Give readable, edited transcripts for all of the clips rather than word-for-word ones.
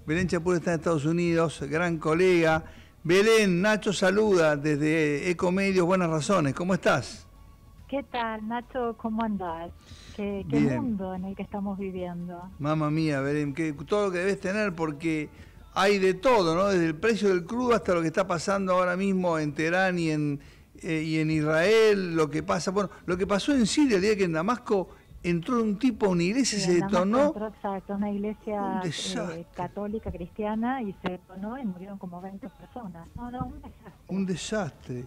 Belén Chapur está en Estados Unidos, gran colega. Belén, Nacho saluda desde Ecomedios Buenas Razones. ¿Cómo estás? ¿Qué tal, Nacho? ¿Cómo andás? ¿Qué Bien. mundo en el que estamos viviendo? Mamma mía, Belén, todo lo que debes tener, porque hay de todo, ¿no? Desde el precio del crudo hasta lo que está pasando ahora mismo en Teherán y en Israel, lo que pasa, bueno, lo que pasó en Siria el día que en Damasco entró un tipo a una iglesia Sí, y se en Damasco detonó. entró, exacto, una Un iglesia desastre, católica cristiana y se detonó y murieron como 20 personas. No, un desastre. un desastre.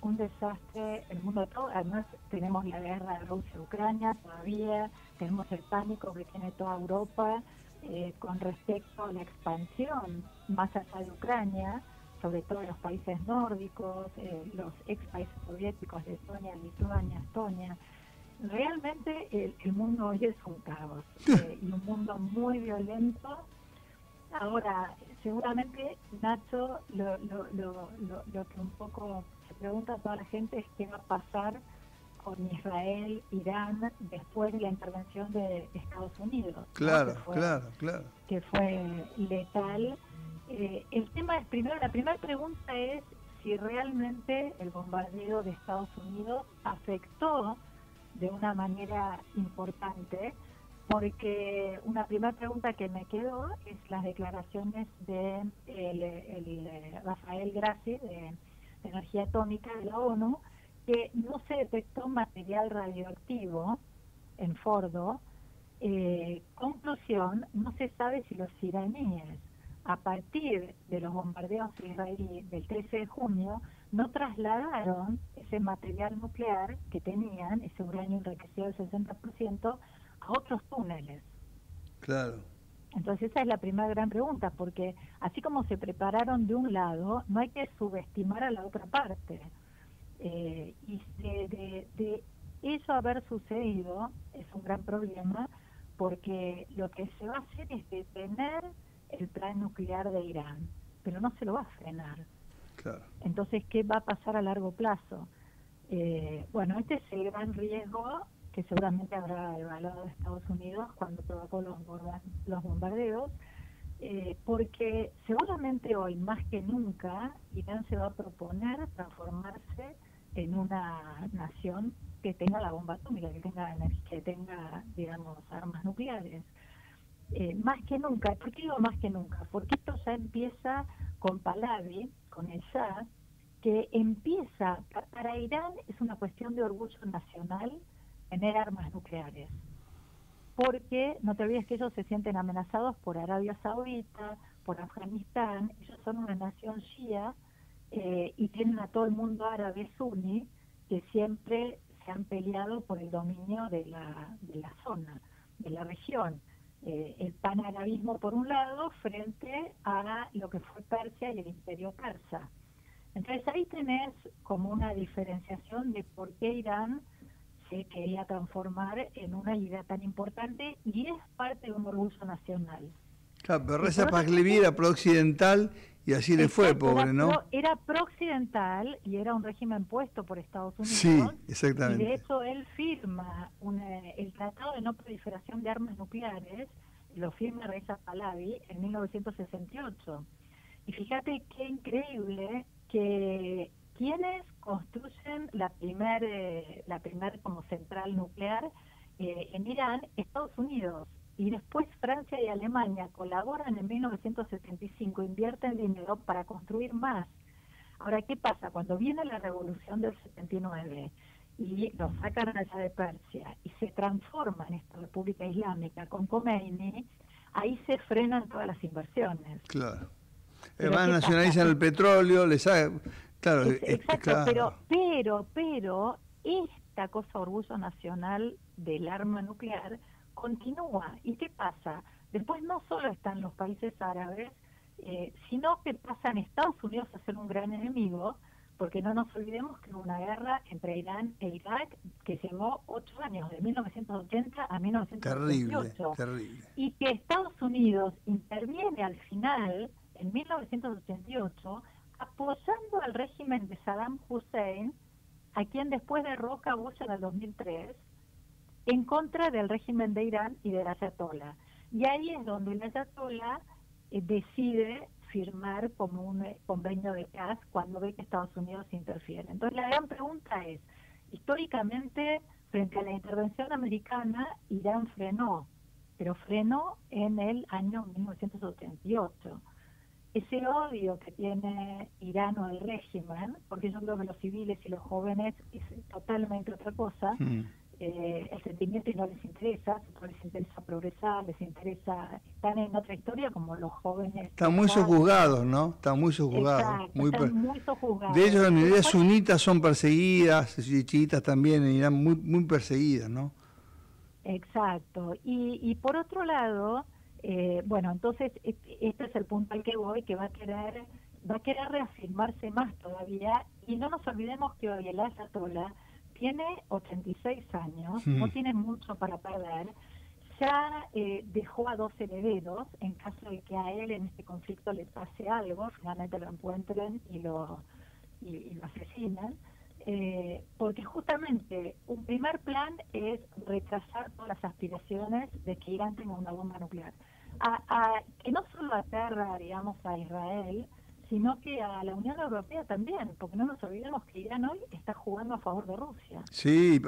Un desastre, el mundo todo. Además, tenemos la guerra de Rusia-Ucrania todavía, tenemos el pánico que tiene toda Europa con respecto a la expansión más allá de Ucrania, sobre todo en los países nórdicos, los ex países soviéticos, Letonia, Lituania, Estonia. Realmente el mundo hoy es un caos y un mundo muy violento. Ahora, seguramente, Nacho, lo que un poco se pregunta a toda la gente es qué va a pasar con Israel, Irán, después de la intervención de Estados Unidos, ¿no? Claro, claro. Que fue letal. El tema es, primero, la primera pregunta es si realmente el bombardeo de Estados Unidos afectó de una manera importante, porque una primera pregunta que me quedó es las declaraciones de Rafael Grassi de Energía Atómica de la ONU, que no se detectó material radioactivo en Fordo. Conclusión, no se sabe si los iraníes, a partir de los bombardeos israelíes del 13 de junio, no trasladaron ese material nuclear que tenían, ese uranio enriquecido del 60%, a otros túneles. Claro. Entonces esa es la primera gran pregunta, porque así como se prepararon de un lado, no hay que subestimar a la otra parte. Y de eso haber sucedido es un gran problema, porque lo que se va a hacer es detener el plan nuclear de Irán, pero no se lo va a frenar. Claro. Entonces, ¿qué va a pasar a largo plazo? Bueno, este es el gran riesgo que seguramente habrá evaluado Estados Unidos cuando provocó los bombardeos, porque seguramente hoy, más que nunca, Irán se va a proponer transformarse en una nación que tenga la bomba atómica, que tenga, digamos, armas nucleares. Más que nunca. ¿Por qué digo más que nunca? Porque esto ya empieza con Pahlavi, con el Shah, que empieza, para Irán es una cuestión de orgullo nacional tener armas nucleares, porque no te olvides que ellos se sienten amenazados por Arabia Saudita, por Afganistán. Ellos son una nación shia y tienen a todo el mundo árabe suní que siempre se han peleado por el dominio de la zona, de la región. El panarabismo por un lado frente a lo que fue Persia y el imperio persa. Entonces ahí tenés como una diferenciación de por qué Irán se quería transformar en una idea tan importante y es parte de un orgullo nacional. Claro, pero Reza Pahlavi era pro-occidental y así le fue, pobre, ¿no? Era pro-occidental y era un régimen puesto por Estados Unidos. Sí, Y exactamente. de hecho él firma el Tratado de No Proliferación de Armas Nucleares, lo firma Reza Pahlavi en 1968. Y fíjate qué increíble que quienes construyen la primer como central nuclear en Irán, Estados Unidos, y después Francia y Alemania colaboran en 1975, invierten dinero para construir más. Ahora, ¿qué pasa? Cuando viene la revolución del 79 y lo sacan allá de Persia y se transforma en esta República Islámica con Khomeini, ahí se frenan todas las inversiones. Claro. Además nacionalizan el petróleo, les haga... Claro, exacto, claro. pero esta cosa orgullo nacional del arma nuclear continúa. ¿Y qué pasa? Después no solo están los países árabes, sino que pasan Estados Unidos a ser un gran enemigo, porque no nos olvidemos que hubo una guerra entre Irán e Irak que llevó 8 años, de 1980 a 1988. Terrible. Y que Estados Unidos interviene al final, en 1988, apoyando al régimen de Saddam Hussein, a quien después derroca Bush en el 2003, en contra del régimen de Irán y del Ayatollah. Y ahí es donde el Ayatollah decide firmar como un convenio de paz cuando ve que Estados Unidos interfiere. Entonces la gran pregunta es, históricamente, frente a la intervención americana, Irán frenó, pero frenó en el año 1978. Ese odio que tiene Irán o el régimen, porque yo creo que los civiles y los jóvenes es totalmente otra cosa, el sentimiento y no les interesa, no les interesa progresar, les interesa, están en otra historia como los jóvenes. Están muy sojuzgados, ¿no? Están muy sojuzgados. Exacto, están muy sojuzgados. De hecho, las minorías sunitas son perseguidas, y chiitas también, en Irán muy perseguidas, ¿no? Exacto. Y por otro lado, bueno, entonces este es el punto al que voy, que va a querer reafirmarse más todavía, y no nos olvidemos que hoy el ayatolá tiene 86 años, no tiene mucho para perder, ya dejó a 2 herederos en caso de que a él en este conflicto le pase algo, finalmente lo encuentren y lo asesinan, porque justamente un primer plan es retrasar todas las aspiraciones de que Irán tenga una bomba nuclear, que no solo aterra, digamos, a Israel, sino que a la Unión Europea también, porque no nos olvidemos que Irán hoy está jugando a favor de Rusia. Sí,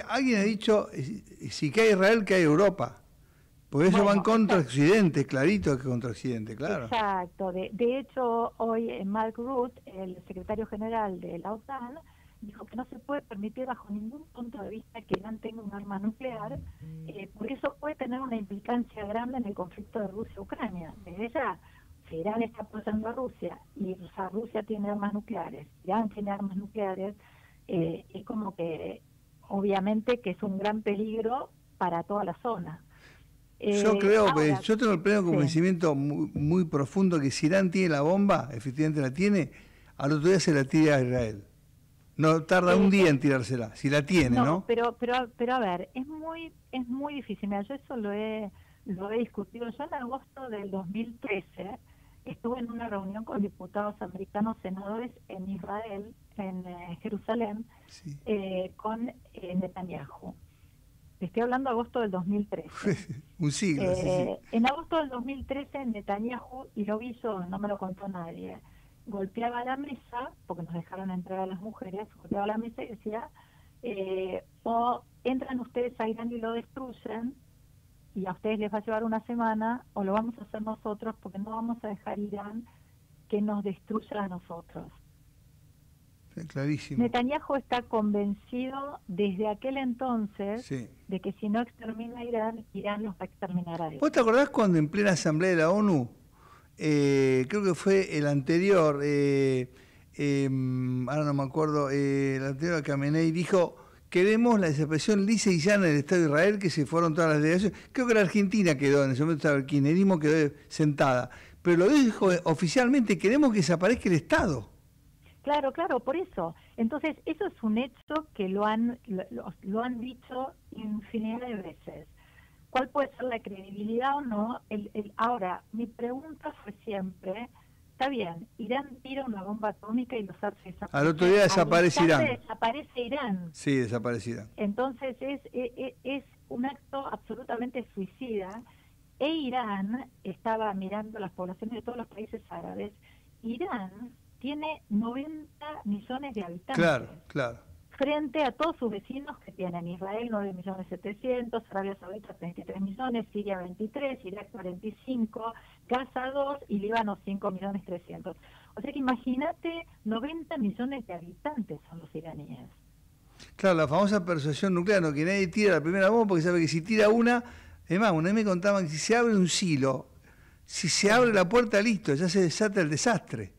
alguien ha dicho, si cae Israel, cae Europa. Porque ellos van contra Occidente, clarito que contra Occidente, claro. Exacto. De hecho, hoy Mark Rutte, el secretario general de la OTAN, dijo que no se puede permitir bajo ningún punto de vista que Irán tenga un arma nuclear, porque eso puede tener una implicancia grande en el conflicto de Rusia-Ucrania. Desde ya, si Irán está apoyando a Rusia y Rusia tiene armas nucleares, Irán tiene armas nucleares, es como que obviamente que es un gran peligro para toda la zona. Yo creo, ahora, yo tengo el pleno convencimiento muy profundo que si Irán tiene la bomba, efectivamente la tiene, al otro día se la tira a Israel. No tarda un día en tirársela, si la tiene, ¿no? Pero a ver, es muy difícil. Mira, yo eso lo he discutido. Yo en agosto del 2013 estuve en una reunión con diputados americanos, senadores en Israel, en Jerusalén, con Netanyahu. Estoy hablando de agosto del 2013. Un siglo. En agosto del 2013 Netanyahu, y lo vi yo, no me lo contó nadie, golpeaba la mesa, porque nos dejaron entrar a las mujeres, golpeaba la mesa y decía, o entran ustedes a Irán y lo destruyen, y a ustedes les va a llevar una semana, o lo vamos a hacer nosotros, porque no vamos a dejar Irán que nos destruya a nosotros. Clarísimo. Netanyahu está convencido desde aquel entonces de que si no extermina a Irán, Irán los va a exterminar a ellos. ¿Vos te acordás cuando en plena asamblea de la ONU, creo que fue el anterior, ahora no me acuerdo, el anterior a Khamenei dijo, queremos la desaparición lisa y llana del Estado de Israel, que se fueron todas las delegaciones? Creo que la Argentina quedó, en ese momento el kirchnerismo quedó sentada, pero lo dijo oficialmente, queremos que desaparezca el Estado. Claro, por eso. Entonces, eso es un hecho que lo han dicho infinidad de veces. ¿Cuál puede ser la credibilidad o no? Ahora, mi pregunta fue siempre, está bien, Irán tira una bomba atómica y los hace desaparecer. Al otro día desaparece Irán. Desaparece Irán. Sí, desaparece Irán. Entonces, es un acto absolutamente suicida. E Irán, estaba mirando las poblaciones de todos los países árabes, Irán tiene 90 millones de habitantes. Claro. Frente a todos sus vecinos que tienen Israel 9.700.000, Arabia Saudita 33 millones, Siria 23, Irak 45, Gaza 2 y Líbano 5.300.000. O sea que imagínate, 90 millones de habitantes son los iraníes. Claro, la famosa persuasión nuclear, ¿no? Que nadie tira la primera bomba porque sabe que si tira una, es más, una vez me contaban que si se abre un silo, si se abre la puerta, listo, ya se desata el desastre.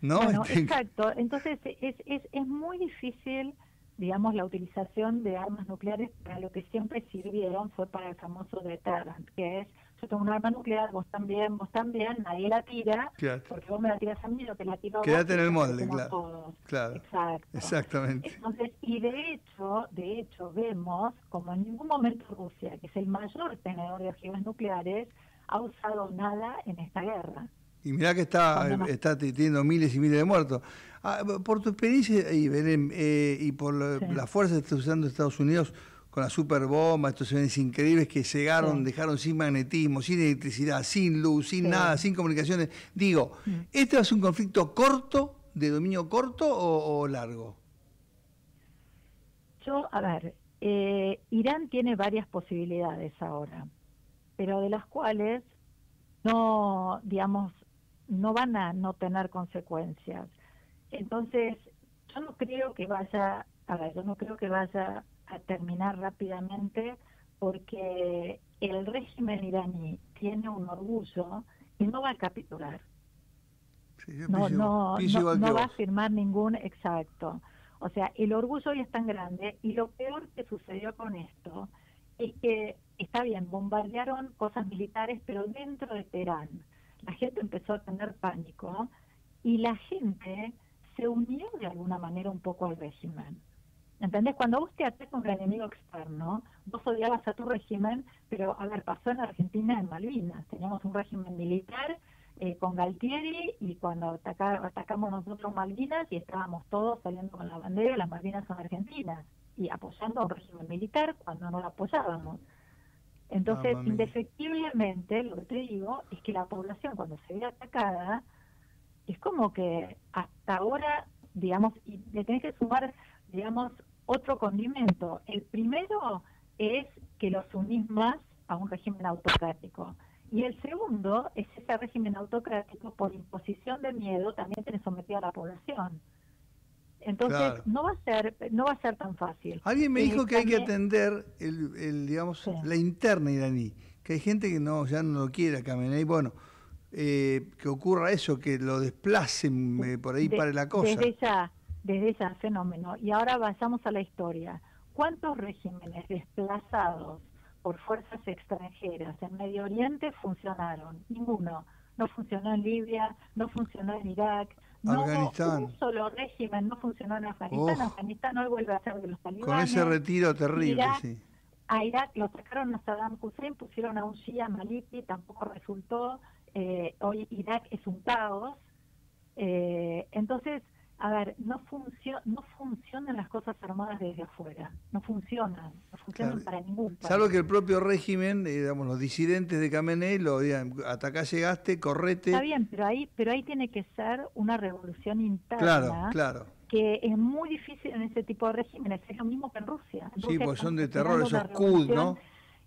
¿No? Bueno, exacto. Entonces es muy difícil, digamos, la utilización de armas nucleares. Para lo que siempre sirvieron fue para el famoso deterrent, que es, yo tengo un arma nuclear, vos también, nadie la tira, porque vos me la tiras a mí, yo te la tiro a vos. Quédate en el molde, claro. Exacto. Exactamente. Entonces, y de hecho vemos como en ningún momento Rusia, que es el mayor tenedor de ojivas nucleares, ha usado nada en esta guerra. Y mirá que está teniendo miles y miles de muertos. Por tu experiencia, Belén, y por la fuerza que está usando Estados Unidos, con la superbomba, estos aviones increíbles que llegaron, Sí. dejaron sin magnetismo, sin electricidad, sin luz, sin Sí. nada, sin comunicaciones. Digo, ¿este es un conflicto corto, de dominio corto o largo? A ver, Irán tiene varias posibilidades ahora, pero de las cuales no, digamos, no van a no tener consecuencias. Entonces, yo no creo que vaya, a ver, yo no creo que vaya a terminar rápidamente porque el régimen iraní tiene un orgullo y no va a capitular. Sí, yo No, no, pienso no, igual que no va a vos. firmar ningún exacto. O sea, el orgullo hoy es tan grande y lo peor que sucedió con esto es que, está bien, bombardearon cosas militares, pero dentro de Teherán la gente empezó a tener pánico y la gente se unió de alguna manera un poco al régimen. ¿Entendés? Cuando vos te ataca un enemigo externo, vos odiabas a tu régimen, pero a ver, pasó en Argentina en Malvinas. Teníamos un régimen militar con Galtieri y cuando atacamos nosotros Malvinas y estábamos todos saliendo con la bandera, las Malvinas son argentinas, y apoyando a un régimen militar cuando no lo apoyábamos. Entonces, Mamma mía. indefectiblemente, lo que te digo es que la población cuando se ve atacada, es como que hasta ahora, digamos, y le tenés que sumar, digamos, otro condimento. El primero es que los unís más a un régimen autocrático. Y el segundo es ese régimen autocrático por imposición de miedo también tiene sometido a la población. Entonces Claro. no va a ser tan fácil. Alguien me dijo que hay que También, atender digamos, sí. la interna iraní, que hay gente que no, ya no lo quiere a Khamenei, bueno, que ocurra eso, que lo desplacen, por ahí De- pare la cosa. desde ya, desde ya, fenómeno. Y ahora vayamos a la historia. ¿Cuántos regímenes desplazados por fuerzas extranjeras en Medio Oriente funcionaron? Ninguno. No funcionó en Libia, no funcionó en Irak, no hubo un Afganistán, solo régimen, no funcionó en Afganistán. oh, Afganistán hoy vuelve a ser de los con ese talibanes. retiro terrible, Irak, sí. a Irak lo sacaron a Saddam Hussein, pusieron a un Shia Maliki, tampoco resultó. Hoy Irak es un caos. Entonces, a ver, no funcionan las cosas armadas desde afuera, no funcionan Claro. para ningún Salvo país. que el propio régimen, digamos, los disidentes de Khamenei lo digan, hasta acá llegaste, Está correte. bien, pero ahí tiene que ser una revolución Claro, interna claro. que es muy difícil en ese tipo de regímenes. Es lo mismo que en Rusia. En Sí, Rusia porque son estamos de terror, esperando una esos Kud, revolución ¿no?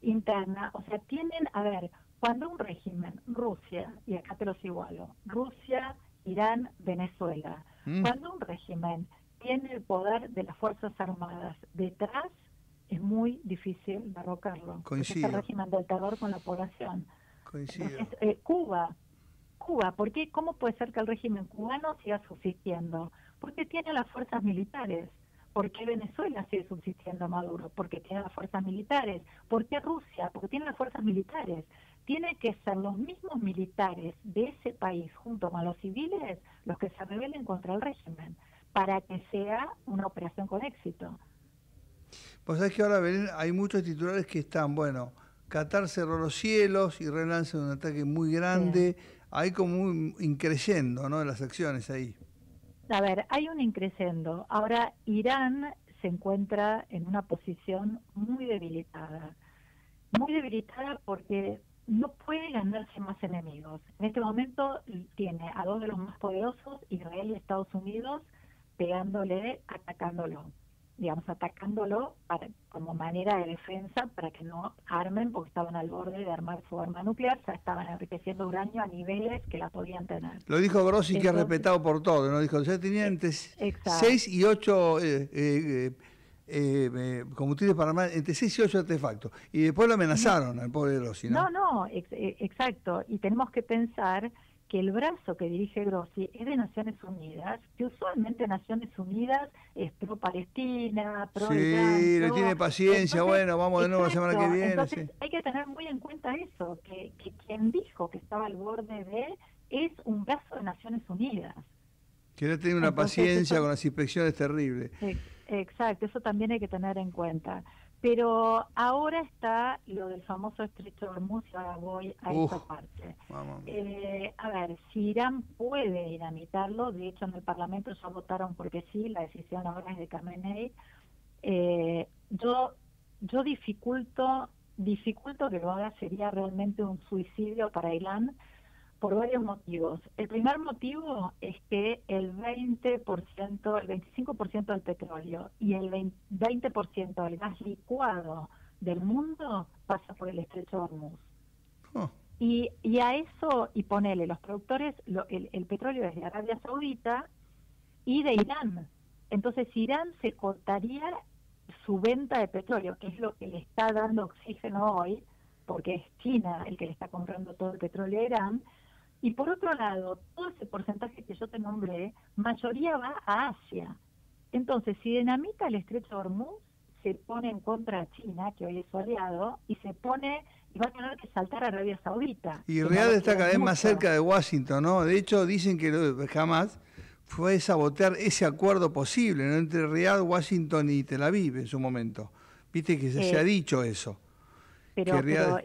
interna. O sea, a ver, cuando un régimen, Rusia, y acá te los igualo, Rusia, Irán, Venezuela, Mm, cuando un régimen tiene el poder de las Fuerzas Armadas detrás, es muy difícil derrocarlo. Porque es el coincido, régimen del terror con la población. coincido. Entonces, Cuba, ¿cómo puede ser que el régimen cubano siga subsistiendo? Porque tiene las fuerzas militares. ¿Por qué Venezuela sigue subsistiendo Maduro? Porque tiene las fuerzas militares. ¿Por qué Rusia? Porque tiene las fuerzas militares. Tienen que ser los mismos militares de ese país, junto con los civiles, los que se rebelen contra el régimen, para que sea una operación con éxito. Pues sabés que ahora, Belén, hay muchos titulares que están, bueno, Qatar cerró los cielos, Israel lanza un ataque muy Sí. grande, hay como un increyendo, ¿no?, de las acciones ahí. A ver, hay un increciendo. Ahora, Irán se encuentra en una posición muy debilitada porque no puede ganarse más enemigos. En este momento tiene a dos de los más poderosos, Israel y Estados Unidos, atacándolo como manera de defensa para que no armen, porque estaban al borde de armar su arma nuclear, ya estaban enriqueciendo uranio a niveles que la podían tener. Lo dijo Grossi, que es Entonces, respetado por todo, ¿no? Dijo, ya tenían entre exacto. 6 y 8 combustibles para armar, entre 6 y 8 artefactos. Y después lo No, amenazaron al pobre Grossi, ¿no? exacto. Y tenemos que pensar que el brazo que dirige Grossi es de Naciones Unidas, que usualmente Naciones Unidas es pro-Palestina, pro-Irán, Sí, le tiene paciencia, Entonces, bueno, vamos de nuevo la semana que viene, entonces sí. hay que tener muy en cuenta eso, que quien dijo que estaba al borde es un brazo de Naciones Unidas. Que no tiene una Entonces, paciencia con las inspecciones terribles. Exacto, eso también hay que tener en cuenta. Pero ahora está lo del famoso estrecho de Hormuz y ahora voy a Uf, esa parte. vamos. A ver, si Irán puede dinamitarlo, de hecho en el Parlamento ya votaron porque sí, la decisión ahora es de Khamenei. Yo yo dificulto que lo haga, sería realmente un suicidio para Irán por varios motivos. El primer motivo es que el 20%, el 25% del petróleo y el 20% del gas licuado del mundo pasa por el estrecho de Hormuz. Oh, Y a eso, y ponele, los productores, el petróleo es de Arabia Saudita y de Irán. Entonces Irán se cortaría su venta de petróleo, que es lo que le está dando oxígeno hoy, porque es China el que le está comprando todo el petróleo a Irán. Y por otro lado, todo ese porcentaje que yo te nombré, mayoría va a Asia. Entonces, si dinamita el estrecho de Hormuz, se pone en contra de China, que hoy es su aliado, y va a tener que saltar a Arabia Saudita, y que no Riad lo está cada quieren vez más mucho. cerca de Washington, ¿no? De hecho, dicen que jamás fue sabotear ese acuerdo posible, ¿no? Entre Riad, Washington y Tel Aviv en su momento. Viste que se ha Eh, dicho eso, que pero Riad,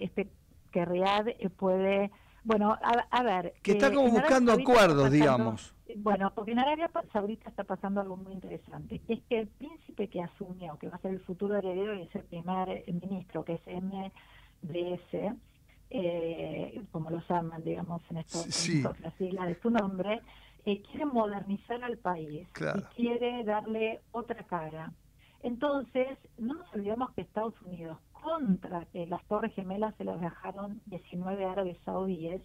que Riad puede, bueno, a ver, que está como en Arabia buscando Saudita está acuerdos, pasando, digamos. bueno, porque en Arabia Saudita está pasando algo muy interesante, que es que el príncipe que asumió, que va a ser el futuro heredero y es el primer ministro, que es MBS, como lo llaman, digamos, en Estados Sí, Unidos, las siglas de su nombre, quiere modernizar al país y claro. quiere darle otra cara. Entonces, no nos olvidemos que Estados Unidos, contra que las Torres Gemelas se las dejaron 19 árabes saudíes,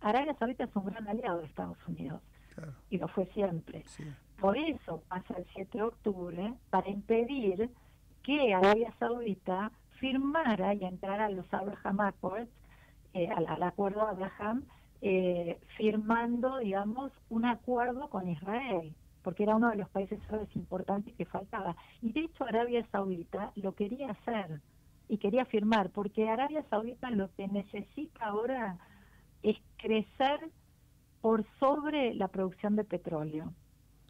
Arabia Saudita es un gran aliado de Estados Unidos, Claro, y lo fue siempre. sí. Por eso pasa el 7 de octubre, para impedir que Arabia Saudita firmara y entrara a los Abraham Accords, al acuerdo Abraham, firmando, digamos, un acuerdo con Israel, porque era uno de los países árabes importantes que faltaba. Y de hecho Arabia Saudita lo quería hacer y quería firmar, porque Arabia Saudita lo que necesita ahora es crecer por sobre la producción de petróleo.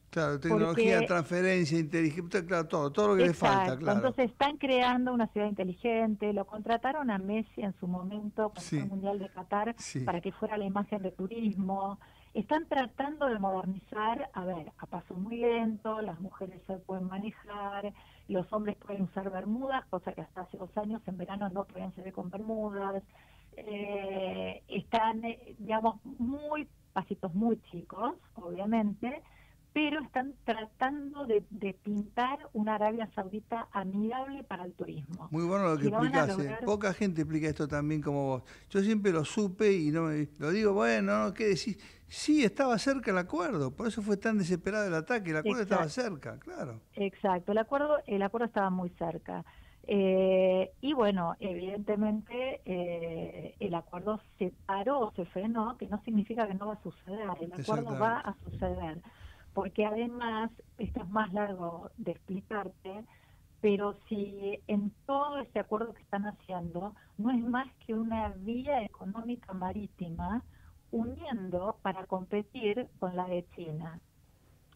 Claro, tecnología, Porque transferencia, inteligencia, claro, todo lo que le falta, exacto, claro. entonces están creando una ciudad inteligente, lo contrataron a Messi en su momento cuando fue el Sí, Mundial de Qatar sí. para que fuera la imagen de turismo, están tratando de modernizar, a ver, a paso muy lento, las mujeres se pueden manejar, los hombres pueden usar bermudas, cosa que hasta hace 2 años en verano no podían salir con bermudas, están, digamos, muy pasitos muy chicos, obviamente, pero están tratando de pintar una Arabia Saudita amigable para el turismo. Muy bueno lo que Si lo van a explicás, ¿eh? lograr, Poca gente explica esto también como vos. Yo siempre lo supe y no lo digo, bueno, ¿no? ¿Qué decís? Sí, estaba cerca el acuerdo, por eso fue tan desesperado el ataque, el acuerdo estaba exa- cerca, claro. exacto, el acuerdo estaba muy cerca. Y bueno, evidentemente el acuerdo se paró, se frenó, que no significa que no va a suceder, el acuerdo va Exactamente. a suceder, porque además, esto es más largo de explicarte, pero si en todo ese acuerdo que están haciendo no es más que una vía económica marítima uniendo para competir con la de China,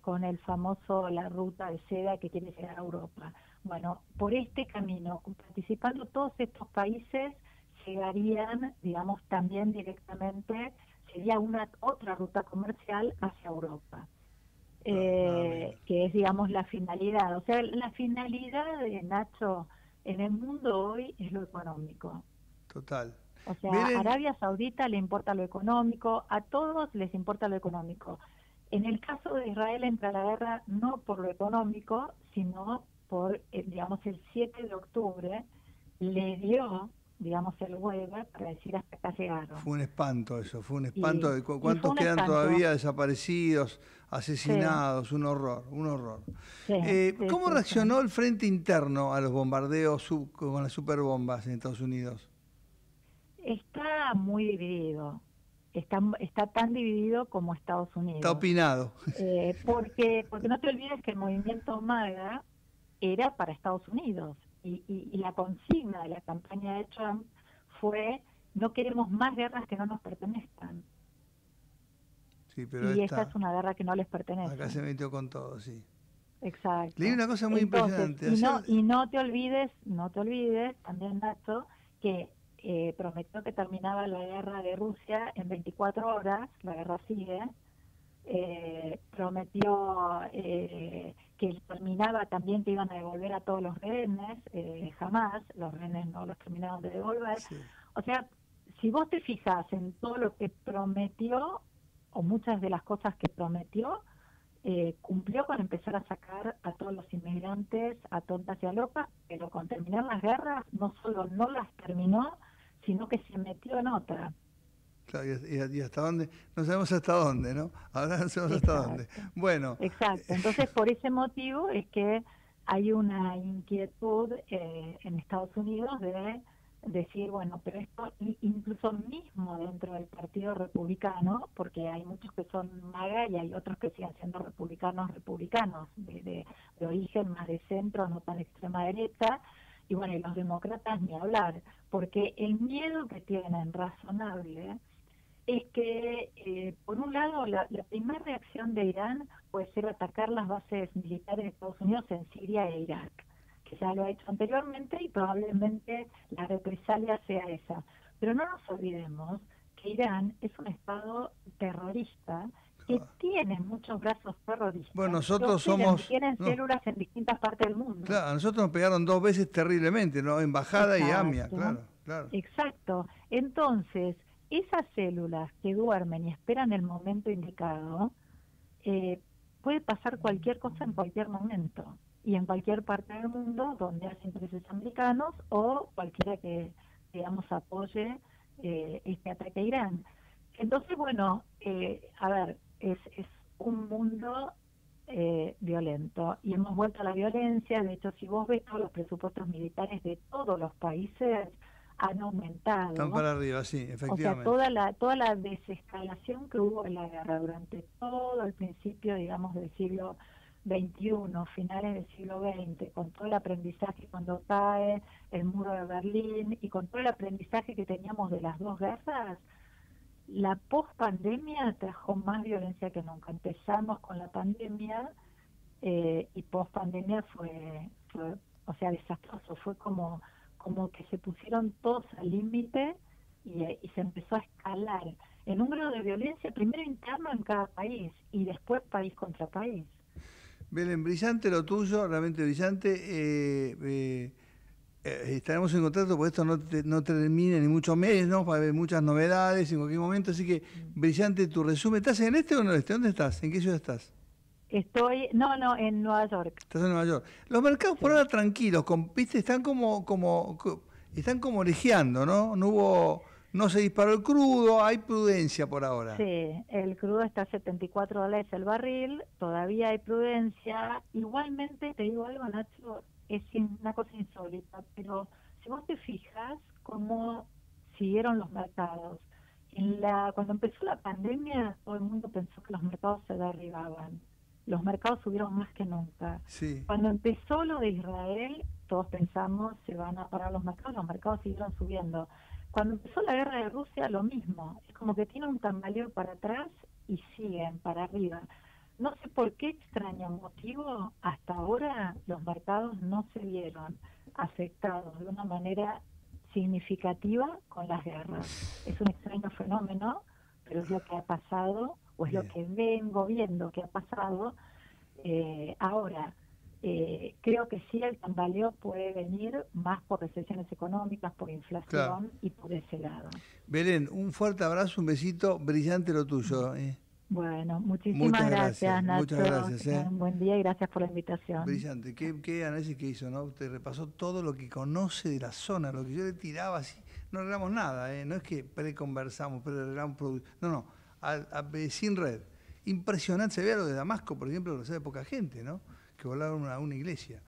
con el famoso, la ruta de seda que quiere llegar a Europa. Bueno, por este camino, participando todos estos países, llegarían, digamos, también directamente, sería una otra ruta comercial hacia Europa, Claro, nada menos. que es, digamos, la finalidad. O sea, la finalidad de Nacho en el mundo hoy es lo económico. Total. O sea, a Miren, Arabia Saudita le importa lo económico, a todos les importa lo económico. En el caso de Israel entra a la guerra no por lo económico, sino por, digamos, el 7 de octubre le dio, digamos, el huevo para decir hasta acá llegaron. fue un espanto eso, fue un espanto Y, de y fue cuántos un quedan espanto. todavía desaparecidos, Sí, asesinados, un horror, un horror. sí, sí, ¿Cómo sí, reaccionó sí. el frente interno a los bombardeos con las superbombas en Estados Unidos? Está muy dividido. Está tan dividido como Estados Está Unidos. opinado. Porque no te olvides que el movimiento MAGA era para Estados Unidos y la consigna de la campaña de Trump fue: no queremos más guerras que no nos pertenezcan, Sí, pero y esta esta, es una guerra que no les acá pertenece. se metió con todo, sí. Leí Exacto. una cosa muy Entonces, impresionante. y no te olvides también, Nacho, que prometió que terminaba la guerra de Rusia en 24 horas, la guerra sigue, prometió que terminaba también, que iban a devolver a todos los rehenes, jamás, los rehenes no los terminaron de devolver. Sí. O sea, si vos te fijas en todo lo que prometió, o muchas de las cosas que prometió, cumplió con empezar a sacar a todos los inmigrantes a tontas y a locas, pero con terminar las guerras no solo no las terminó, sino que se metió en otra. Claro, y hasta dónde, no sabemos hasta dónde, ¿no? Ahora no sabemos hasta dónde. Exacto, Bueno, exacto. Entonces, por ese motivo es que hay una inquietud en Estados Unidos de decir, bueno, pero esto incluso mismo dentro del Partido Republicano, porque hay muchos que son MAGA y hay otros que siguen siendo republicanos, de origen más de centro, no tan extrema derecha, y bueno, y los demócratas ni hablar, porque el miedo que tienen razonable es que, por un lado, la primera reacción de Irán puede ser atacar las bases militares de Estados Unidos en Siria e Irak, que ya lo ha hecho anteriormente y probablemente la represalia sea esa. Pero no nos olvidemos que Irán es un estado terrorista que tiene muchos brazos bueno, terroristas que nosotros operan, que somos, tienen no, células en distintas partes del mundo. claro, a nosotros nos pegaron 2 veces terriblemente, ¿no? Embajada y AMIA, Exacto, claro, claro. exacto. Entonces, esas células que duermen y esperan el momento indicado, puede pasar cualquier cosa en cualquier momento y en cualquier parte del mundo donde haya intereses americanos o cualquiera que, digamos, apoye este ataque a Irán. Entonces, bueno, a ver, es un mundo violento y hemos vuelto a la violencia. De hecho, si vos ves todos los presupuestos militares de todos los países han Están aumentado. para arriba, sí, O sea, efectivamente. toda la desescalación que hubo en la guerra durante todo el principio, digamos, del siglo XXI, finales del siglo XX, con todo el aprendizaje cuando cae el muro de Berlín y con todo el aprendizaje que teníamos de las dos guerras, la post-pandemia trajo más violencia que nunca. Empezamos con la pandemia y post-pandemia fue, o sea, desastroso. Fue como que se pusieron todos al límite y se empezó a escalar en un grado de violencia, primero interno en cada país y después país contra país. Belén, brillante lo tuyo, realmente brillante. Estaremos en contacto porque esto no termina ni mucho menos, ¿no? Va a haber muchas novedades en cualquier momento, así que brillante tu resumen. ¿Estás en este o en el oeste? ¿Dónde estás? ¿En qué ciudad estás? Estoy, no, en Nueva York. Estás en Nueva York. Los mercados por Sí. ahora tranquilos, viste, están están como orejeando, ¿no? No se disparó el crudo, hay prudencia por ahora. Sí, el crudo está a $74 el barril, todavía hay prudencia. Igualmente, te digo algo, Nacho, es una cosa insólita, pero si vos te fijas cómo siguieron los mercados. Cuando empezó la pandemia, todo el mundo pensó que los mercados se derribaban. Los mercados subieron más que nunca. Sí. Cuando empezó lo de Israel, todos pensamos se van a parar los mercados siguieron subiendo. Cuando empezó la guerra de Rusia, lo mismo. Es como que tiene un tambaleo para atrás y siguen para arriba. No sé por qué extraño motivo, hasta ahora los mercados no se vieron afectados de una manera significativa con las guerras. Es un extraño fenómeno, pero es lo que ha pasado, o es lo Bien. que vengo viendo que ha pasado. Ahora, creo que sí el tambaleo puede venir más por recesiones económicas, por Claro. inflación y por ese lado. Belén, un fuerte abrazo, un besito, brillante lo tuyo. Bueno, muchísimas Muchas gracias, gracias, muchas Nacho. Que gracias. tengan un buen día y gracias por la invitación. Brillante. Qué análisis que hizo, ¿no? Usted repasó todo lo que conoce de la zona, lo que yo le tiraba así. No arreglamos nada, ¿eh? No es que preconversamos, arreglamos no, no. Sin red. Impresionante. Se veía lo de Damasco, por ejemplo, lo sabe poca gente, ¿no? Que volaron a una iglesia.